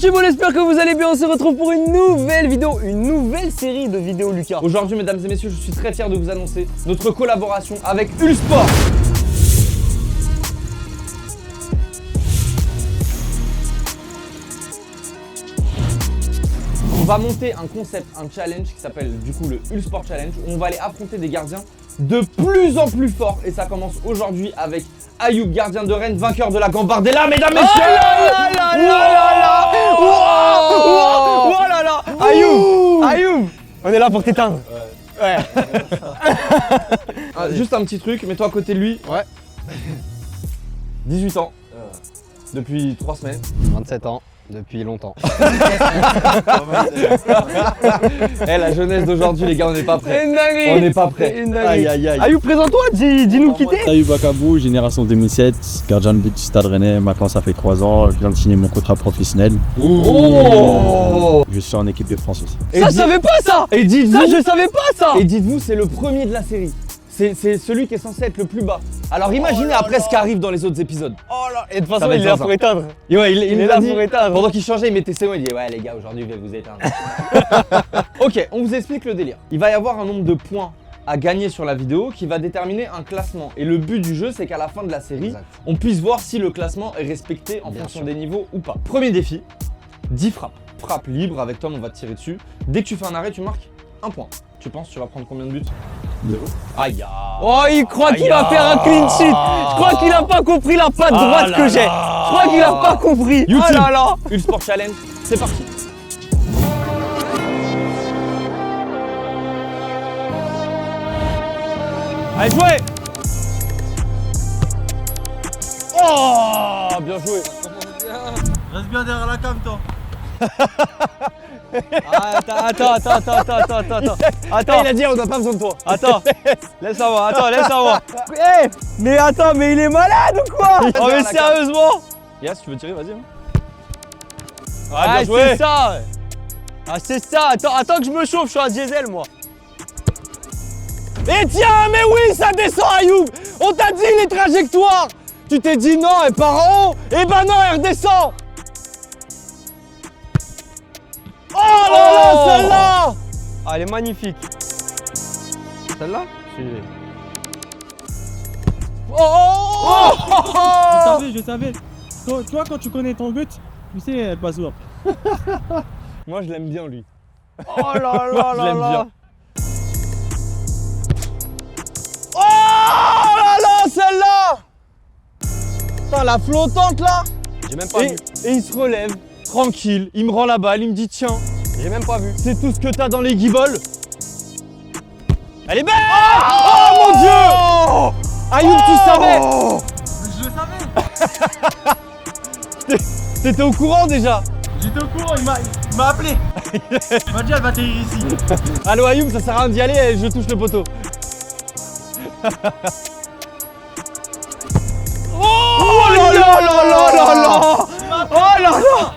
YouTube, on espère que vous allez bien. On se retrouve pour une nouvelle vidéo, une nouvelle série de vidéos Lucas. Aujourd'hui, mesdames et messieurs, je suis très fier de vous annoncer notre collaboration avec Ulsport. On va monter un concept, un challenge qui s'appelle du coup le Ulsport Challenge où on va aller affronter des gardiens de plus en plus forts et ça commence aujourd'hui avec Ayoub, gardien de Rennes, vainqueur de la Gambardella, mesdames et messieurs. Oh là là, Ayoub, on est là pour t'éteindre. Ouais. Juste un petit truc, mets-toi à côté de lui. Ouais. 18 ans. Depuis 3 semaines. 27 ans. Depuis longtemps. La jeunesse d'aujourd'hui, les gars, on n'est pas prêts. On n'est pas prêts. Aïe aïe aïe. Ayoub, présente-toi, dis-nous qui t'es. Ayoub Akabou, génération 2007, gardien de but du Stade Rennais. Maintenant, ça fait 3 ans. Je viens de signer mon contrat professionnel. Oh. Je suis en équipe de France aussi. Ça, je savais pas ça. Et dites-vous, ça, je savais pas ça. Et dites-vous, c'est le premier de la série. C'est celui qui est censé être le plus bas. Alors imaginez après ce qui arrive dans les autres épisodes. Oh là. Et de toute façon, il est là pour éteindre. Et ouais, il est là pour éteindre. Pendant qu'il changeait, il mettait ses mots, il dit ouais les gars, aujourd'hui je vais vous éteindre. Ok, on vous explique le délire. Il va y avoir un nombre de points à gagner sur la vidéo qui va déterminer un classement. Et le but du jeu, c'est qu'à la fin de la série, on puisse voir si le classement est respecté en fonction des niveaux ou pas. Premier défi, 10 frappes. Frappe libre, avec Tom, on va te tirer dessus. Dès que tu fais un arrêt, tu marques un point. Tu penses tu vas prendre combien de buts? 2. Aïe. Oh, il croit qu'il va faire un clean sheet. Je crois qu'il a pas compris la patte droite que j'ai. Je crois qu'il a pas compris. YouTube, oh là là. Ulsport Challenge, c'est parti. Allez, jouez. Oh, bien joué. Reste bien derrière la cam, toi. Attends. Il a dit on n'a pas besoin de toi. Attends, laisse-moi voir, Hey, mais attends, mais il est malade ou quoi? Oh mais sérieusement? Yes, tu veux tirer, vas-y. Ah, c'est ça. Ah, c'est ça. Attends que je me chauffe, je suis un diesel moi. Et tiens, mais oui, ça descend Ayoub. On t'a dit les trajectoires. Tu t'es dit non, elle part en haut. Et ben non, elle redescend. Oh là là, celle-là. Ah, elle est magnifique. Celle-là? Je savais. Toi, quand tu connais ton but, tu sais, elle passe où. Moi, je l'aime bien, lui. Oh là là Moi, je là l'aime là. bien. Oh là là, celle-là. Putain, la flottante, là. J'ai même pas vu. Et il se relève, tranquille. Il me rend la balle, il me dit tiens. J'ai même pas vu. C'est tout ce que t'as dans les guibolles. Elle est belle. Oh mon Dieu. Ayoub, tu savais. Je le savais. T'étais au courant déjà. J'étais au courant, il m'a appelé. Il m'a dit elle va atterrir ici. Allô Ayoub, ça sert à rien d'y aller, je touche le poteau. Oh là là là là là là. Oh là là.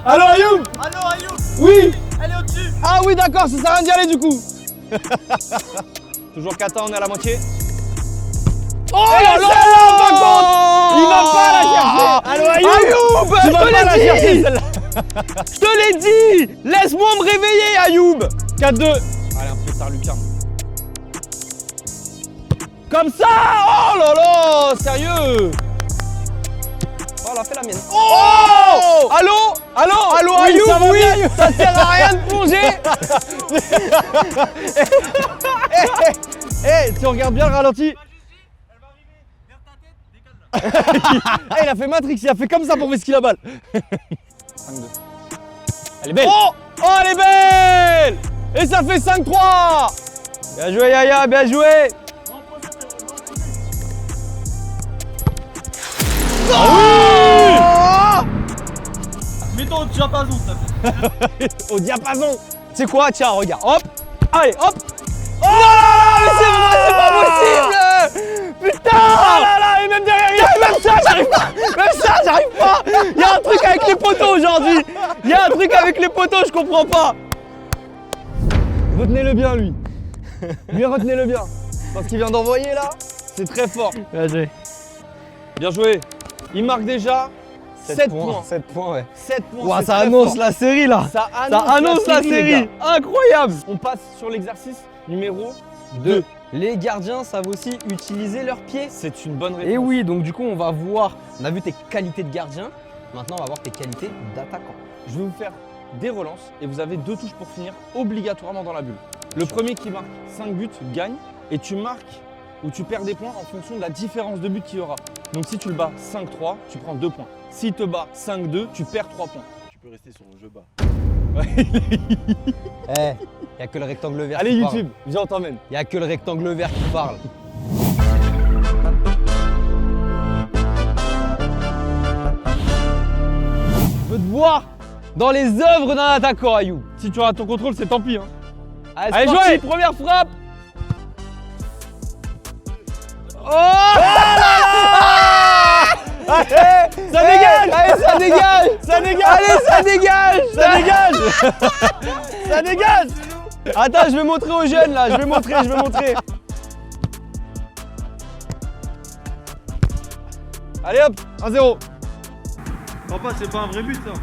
Allô Ayoub. Allô Ayoub. Oui. Elle est au-dessus. Ah oui d'accord, ça sert à rien d'y aller du coup. Toujours 4 ans, on est à la moitié. Oh là là là, par contre. Il va pas la chercher. Allô Ayoub, tu vas pas la chercher celle-là. Je te l'ai dit. Laisse-moi me réveiller Ayoub. 4-2. Allez, un peu tard Lucas. Comme ça. Oh là là, sérieux. Oh, elle a fait la mienne. Oh. Allô Oui, Ayoub, ça va oui. bien, Ayoub. Ça sert à rien de plonger. Tu regardes bien le ralenti. Elle va arriver vers ta tête, décale-la. Il a fait Matrix, il a fait comme ça pour vesquiller la balle. 5-2. Elle est belle. Oh, elle est belle. Et ça fait 5-3. Bien joué Yaya, bien joué. Mets-toi au diapason, s'il te plaît. Au diapason. C'est quoi? Tiens, regarde. Hop. Allez, hop. Oh là là, mais c'est vrai, c'est pas possible. Putain. Oh là là, et même derrière, même ça, j'arrive pas. Il y a un truc avec les poteaux aujourd'hui. Je comprends pas. Retenez-le bien, lui. Retenez-le bien. Parce qu'il vient d'envoyer là, c'est très fort. Bien joué. Bien joué. Il marque déjà 7 points. 7 points, ouais. 7 points. Ouah, c'est ça très annonce fort. la série là. Ça Ça annonce la les série. gars. Incroyable. On passe sur l'exercice numéro 2. 2. Les gardiens savent aussi utiliser leurs pieds. C'est une bonne réponse. Et oui, donc du coup, on va voir. On a vu tes qualités de gardien. Maintenant, on va voir tes qualités d'attaquant. Je vais vous faire des relances et vous avez 2 touches pour finir obligatoirement dans la bulle. Le premier qui marque 5 buts gagne et tu marques ou tu perds des points en fonction de la différence de buts qu'il y aura. Donc si tu le bats 5-3, tu prends 2 points. S'il te bat 5-2, tu perds 3 points. Tu peux rester sur le jeu bas. Eh, y a que le rectangle vert Allez qui parle. YouTube, viens on t'emmène. Y a que le rectangle vert qui parle. Je veux te voir dans les œuvres d'un attaquant, Ayoub. Si tu rates ton contrôle, c'est tant pis. Hein. Allez, Allez, c'est parti, jouez. première frappe. Oh, Ça dégage. Allez, ça dégage. Ça dégage. Allez, ça dégage. Ça dégage. Ça dégage. Attends, je vais montrer aux jeunes là, je vais montrer. Allez hop, 1-0. Papa, c'est pas un vrai but ça.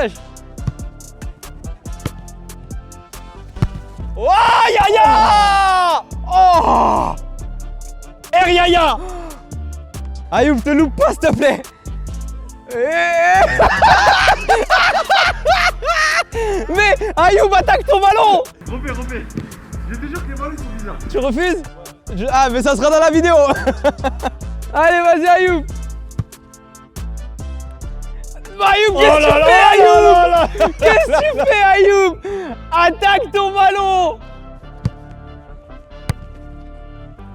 Wesh. Oh Yaya. Oh Yaya. Ayoub, te loupe pas s'il te plaît. Mais Ayoub, attaque ton ballon. Refais. J'ai toujours que les ballons sont bizarres. Tu refuses? Ah, mais ça sera dans la vidéo. Allez, vas-y Ayoub. Ayoub, qu'est-ce que tu fais Ayoub? Qu'est-ce que tu fais Ayoub? Attaque ton ballon.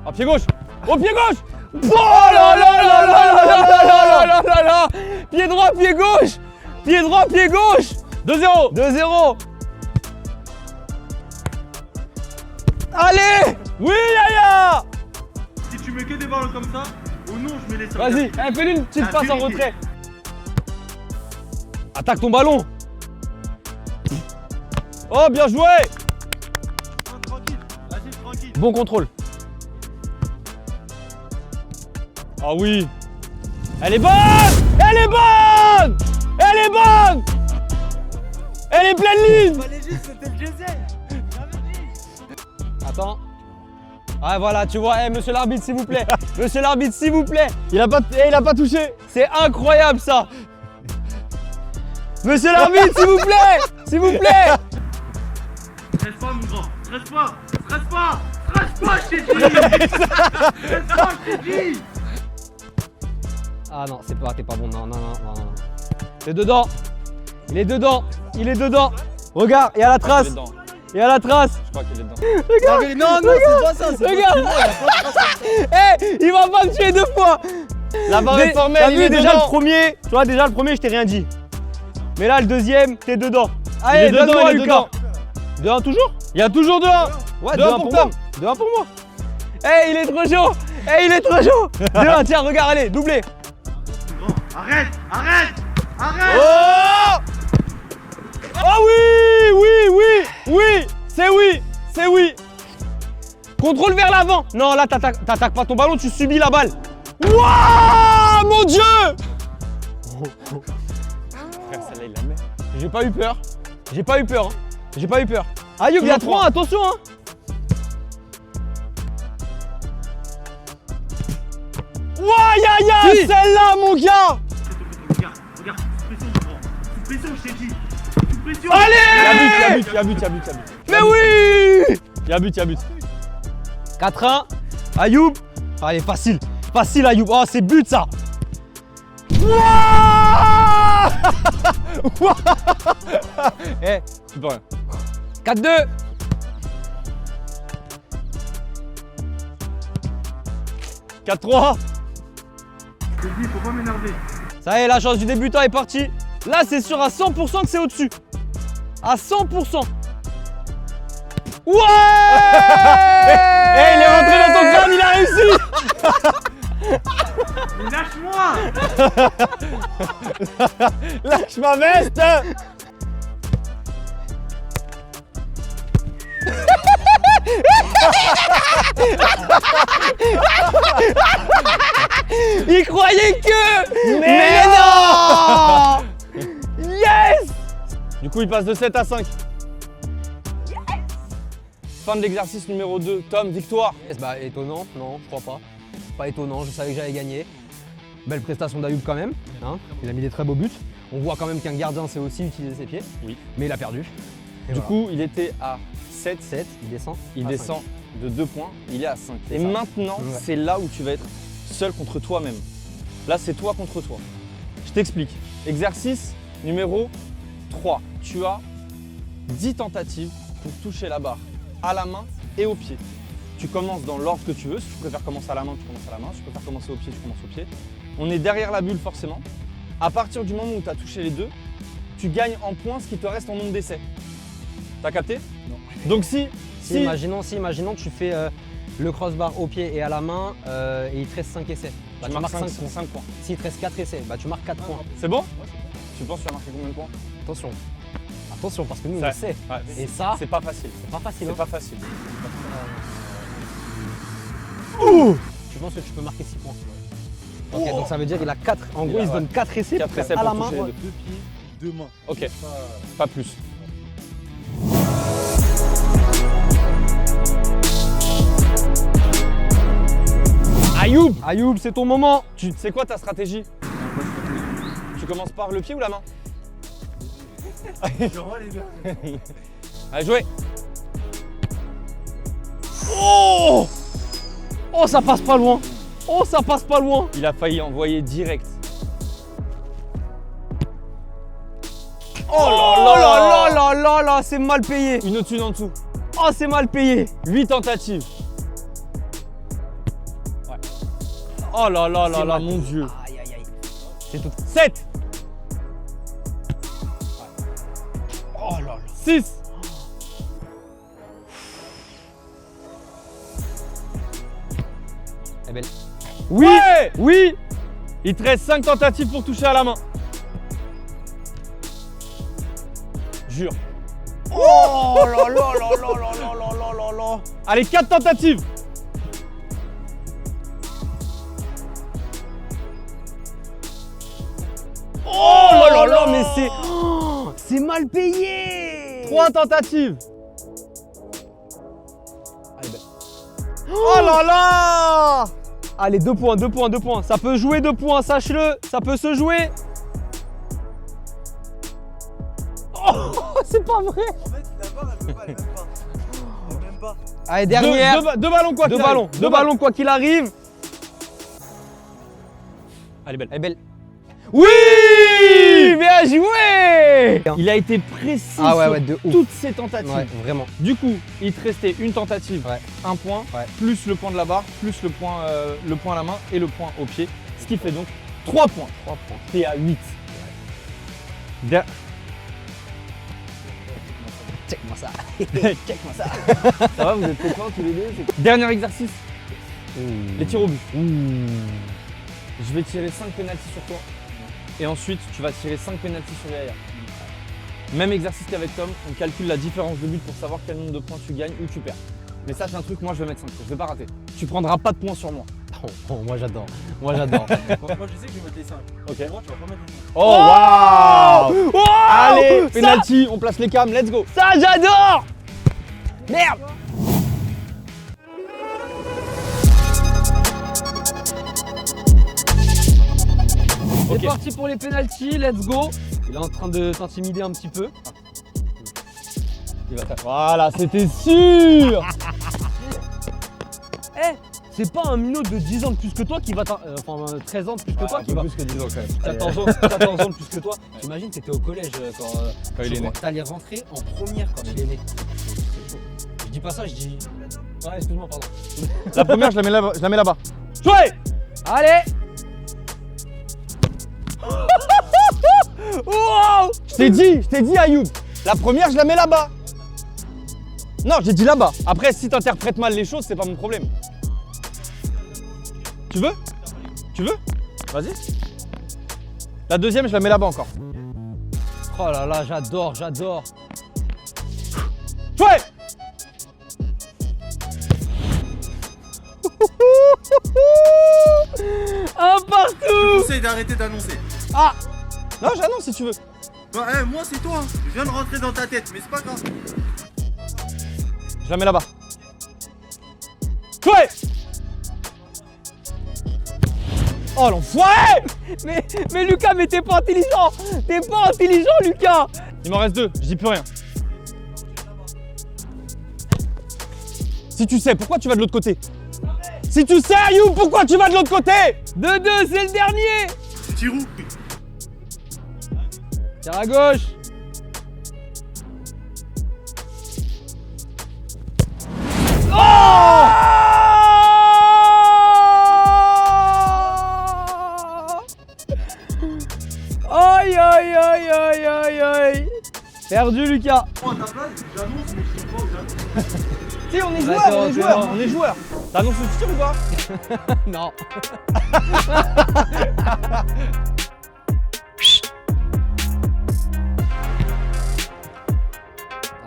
Au pied gauche. Au pied gauche. Oh là là là là là là là là là. Pied droit, pied gauche. Pied droit, pied gauche. 2-0. 2-0. Allez. Oui Yaya. Si tu mets que des ballons comme ça, ou non, je mets les Vas-y, fais-lui une petite Ah, passe en vérité. retrait. Attaque ton ballon. Oh bien joué. Tranquille, vas-y, tranquille. Bon contrôle. Ah oui. Elle est bonne. Elle est bonne. Elle est bonne. Elle est pleine ligne. C'était le deuxième. Attends. Ah voilà, tu vois, monsieur l'arbitre, s'il vous plaît. Monsieur l'arbitre, s'il vous plaît. Il a pas touché. C'est incroyable ça. Monsieur l'arbitre, s'il vous plaît. S'il vous plaît. Stresse pas, mon grand. Stresse pas, je t'ai dit. Stresse pas, je t'ai dit. Ah non, t'es pas bon. Non. T'es dedans. Il est dedans. Regarde, il y a la trace. Il y a la trace. Je crois qu'il est dedans. Regarde. Non, c'est pas ça. Regarde. Eh, il va pas me tuer 2 fois. La barre est formelle, T'as il vu est déjà dedans. le premier. Tu vois, déjà le premier, je t'ai rien dit. Mais là, le deuxième, t'es dedans. Allez, est dedans, donne-moi, il est Lucas. 2-1 toujours? Il y a toujours 2-1. Ouais, 2-1 2-1 pour pour moi. 2-1 pour moi. Eh, il est trop chaud. 2-1, tiens, regarde, allez, doublé. Mon grand, arrête. Oh. Ah oui. C'est oui. Contrôle vers l'avant. Non, là, t'attaques pas ton ballon, tu subis la balle. Waouh, mon Dieu. Frère, celle-là, il la met. J'ai pas eu peur. Ayoub, il y a 3, attention, hein. Waouh, Yaya, Si. celle-là, mon gars. Regarde, sous pression, mon grand. Sous pression, je t'ai dit. Sous pression. Il y a but. Mais oui. Il y a but. 4-1. Ayoub. Allez, facile, Ayoub. Oh, c'est but, ça. Eh, Tu peux rien. 4-2. 4-3. Je t'ai dit, faut pas m'énerver. Ça y est, la chance du débutant est partie. Là, c'est sûr à 100% que c'est au-dessus. À 100%. Ouais. Eh, il est rentré dans ton crâne, il a réussi. Mais lâche-moi. Lâche ma veste. Il croyait que. Mais non. il passe de 7 à 5. Fin de l'exercice numéro 2. Tom, victoire. Bah étonnant, non, je crois pas. Pas étonnant, je savais que j'allais gagner. Belle prestation d'Ayoub quand même, hein. Il a mis des très beaux buts. On voit quand même qu'un gardien sait aussi utiliser ses pieds. Oui. Mais il a perdu. Et Du voilà. coup, il était à 7. 7, il descend. Il à descend de 2 points, il est à 5. Et ça. maintenant, Ouais. c'est là où tu vas être seul contre toi-même. Là, c'est toi contre toi. Je t'explique. Exercice numéro 3. Tu as 10 tentatives pour toucher la barre à la main et au pied. Tu commences dans l'ordre que tu veux. Si tu préfères commencer à la main, tu commences à la main. Si tu préfères commencer au pied, tu commences au pied. On est derrière la bulle forcément. À partir du moment où tu as touché les deux, tu gagnes en points ce qui te reste en nombre d'essais. T'as capté? Non. Donc si Imaginons tu fais le crossbar au pied et à la main et il te reste 5 essais. Bah, tu tu marques marques 5 5 points. points. S'il te reste 4 essais, bah, tu marques 4 points. C'est bon? Tu penses que tu as marqué combien de points? Attention. Attention parce que nous on Ça- le sait. Ouais, Et ça, c'est pas facile. c'est pas facile. C'est Hein. pas facile. Tu penses que tu peux marquer 6 points. Ok, donc ça veut dire qu'il a 4. En gros, il se donne 4 essais 4 pour essais faire à la pour main. toucher les deux. 2 pieds, 2 mains. Ok, pas plus. Ayoub, Ayoub, c'est ton moment. c'est quoi ta stratégie? Tu commences par le pied ou la main? Allez, jouez. Oh, oh, ça passe pas loin. Oh, ça passe pas loin. Il a failli envoyer direct. Oh là là là là là, c'est mal payé. Une au-dessus, une en dessous. Oh, c'est mal payé. 8 tentatives. Ouais. Oh là là là C'est là, mal. mon Dieu. Aïe aïe aïe. C'est tout. 7. Oh là là. 6. Elle est belle. Oui, Ouais. oui. Il te reste 5 tentatives pour toucher à la main. Jure. Oh là là là là là là là là là là. Allez, 4 tentatives. Oh là là, mais c'est. Oh, c'est mal payé. 3 tentatives. Elle est belle. Oh là là. Allez, 2 points, 2 points, 2 points. Ça peut jouer 2 points, sache-le. Ça peut se jouer. Oh, c'est pas vrai. En fait, la barre, elle même pas. Elle même pas. Allez, dernière. Deux ballons quoi Deux qu'il ballons. arrive. Deux ballons, quoi qu'il arrive. Elle est belle. Elle est belle. Oui, bien joué. Il a été précis Ah ouais, sur ouais, de ouf. toutes ses tentatives. Ouais, vraiment. Du coup, il te restait une tentative, Ouais. 1 point, Ouais. plus le point de la barre, plus le point à la main et le point au pied. Ce qui fait donc 3 points. 3 points. T'es à 8. Check-moi ça. Check-moi ça. Ça va, vous êtes contents tous les deux? Dernier exercice, les tirs au but. Je vais tirer 5 pénaltys sur toi. Et ensuite, tu vas tirer 5 pénaltys sur Yaya. Même exercice qu'avec Tom, on calcule la différence de but pour savoir quel nombre de points tu gagnes ou tu perds. Mais ça, c'est un truc, moi je vais mettre 5, je vais pas rater. Tu prendras pas de points sur moi. Oh, moi j'adore. Moi j'adore. Moi, je sais que je vais mettre les 5. Ok. Moi, tu vas pas mettre les 5. Oh waouh! Oh, Allez, ça, penalty, on place les cams, let's go! ça j'adore. Merde. Ok. C'est parti pour les pénaltys, let's go. Il est en train de t'intimider un petit peu. Voilà, c'était sûr! Eh, c'est pas un minot de 10 ans de plus que toi qui va enfin 13 ans de plus que toi qui va. plus que 10 ans quand même. 14 ans de plus que toi. T'imagines, t'étais au collège quand il est né. T'allais rentrer en première quand il est né. Je dis pas ça, je dis. Ouais, excuse-moi, pardon. La première, je la mets là-bas. Jouez! Allez. Wow. Je t'ai dit Ayoub. La première, je la mets là-bas. Non, j'ai dit là-bas. Après, si t'interprètes mal les choses, c'est pas mon problème. Tu veux? Tu veux? Vas-y. La deuxième, je la mets là-bas encore. Oh là là, j'adore, j'adore. Jouez! Un partout. Conseil d'arrêter d'annoncer. Ah! Non, j'annonce si tu veux. Bah, moi c'est toi. Je viens de rentrer dans ta tête, mais c'est pas grave. Je la mets là-bas. Ouais. Oh l'enfoiré! Mais Lucas, mais t'es pas intelligent! T'es pas intelligent, Lucas! Il m'en reste 2, je dis plus rien. Si tu sais, pourquoi tu vas de l'autre côté? Si tu sais, Ayoub, pourquoi tu vas de l'autre côté? 2-2, c'est le dernier! Tire où? Tire à gauche! Aïe aïe aïe aïe aïe aïe! Perdu, Lucas! Moi à ta place, j'annonce, mais je sais pas où j'annonce. Si, on est D'accord, joueurs, on est c'est joueurs, bon. on est joueurs. T'annonces le tir ou pas? Non!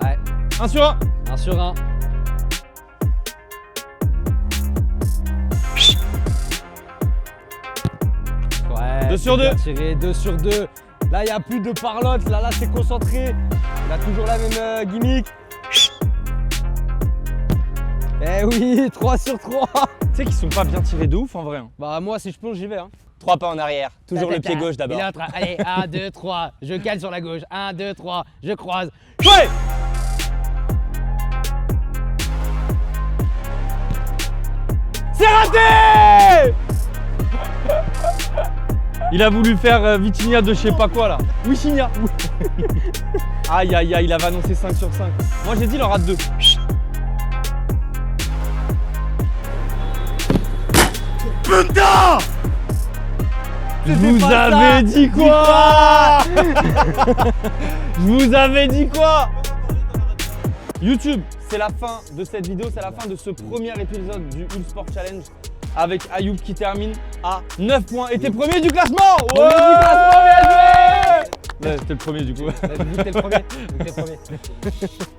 Ouais, 1 sur 1. 1 sur 1. Ouais, 2 sur c'est bien 2. tiré, 2 sur 2. Là, il n'y a plus de parlotte. Là, c'est concentré. Il a toujours la même gimmick. Eh oui, 3 sur 3. Tu sais qu'ils sont pas bien tirés de ouf en vrai. Bah, moi, si je plonge, j'y vais. Hein. 3 pas en arrière, toujours le pied gauche d'abord. Il est en train. Allez, 1, 2, 3. Je cale sur la gauche. 1, 2, 3. Je croise. Ouais. C'est raté. Il a voulu faire Vitinha de je sais pas quoi là. Wichinia. Aïe aïe aïe, il avait annoncé 5 sur 5. Moi j'ai dit il en rate 2. Putain! Je vous pas avais ça. dit quoi? Je vous avais dit quoi? YouTube, c'est la fin de cette vidéo, c'est la fin de ce premier épisode du Hull Sport Challenge avec Ayoub qui termine à 9 points et t'es premier du classement. Premier du classement, bien joué. Ouais, t'es le premier du coup. Vu que t'es le premier. Vu que t'es le premier.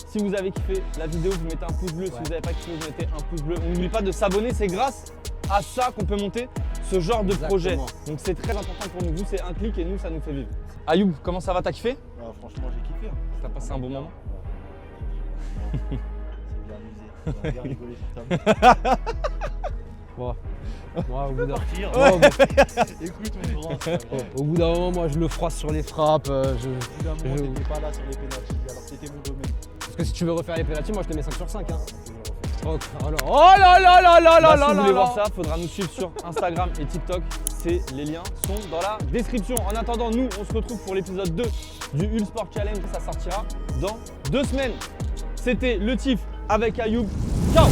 Si vous avez kiffé la vidéo, vous mettez un pouce bleu. Si vous n'avez pas kiffé, vous mettez un pouce bleu. On n'oublie pas de s'abonner, c'est grâce à ça qu'on peut monter ce genre de projet. Exactement. Donc c'est très important pour nous. Vous, c'est un clic et nous, ça nous fait vivre. Ayoub, comment ça va? T'as kiffé? Franchement, j'ai kiffé. T'as passé un bon moment? C'est bien amusé. On a bien rigolé sur ta mère. Bon. Moi, au bout d'un Partir. moi, Écoute, mon grand. au bout d'un moment, moi, je le froisse sur les frappes. Au bout d'un moment, t'étais pas là sur les pénaltys, alors c'était mon domaine. Parce que si tu veux refaire les pénaltys, moi, je te mets 5 sur 5. Hein. Oh là là là là là Bah, là si vous là voulez là. voir ça, faudra nous suivre sur Instagram et TikTok. Les liens sont dans la description. En attendant, nous, on se retrouve pour l'épisode 2 du Hull Sport Challenge. Ça sortira dans 2 semaines. C'était le Tif avec Ayoub. Ciao!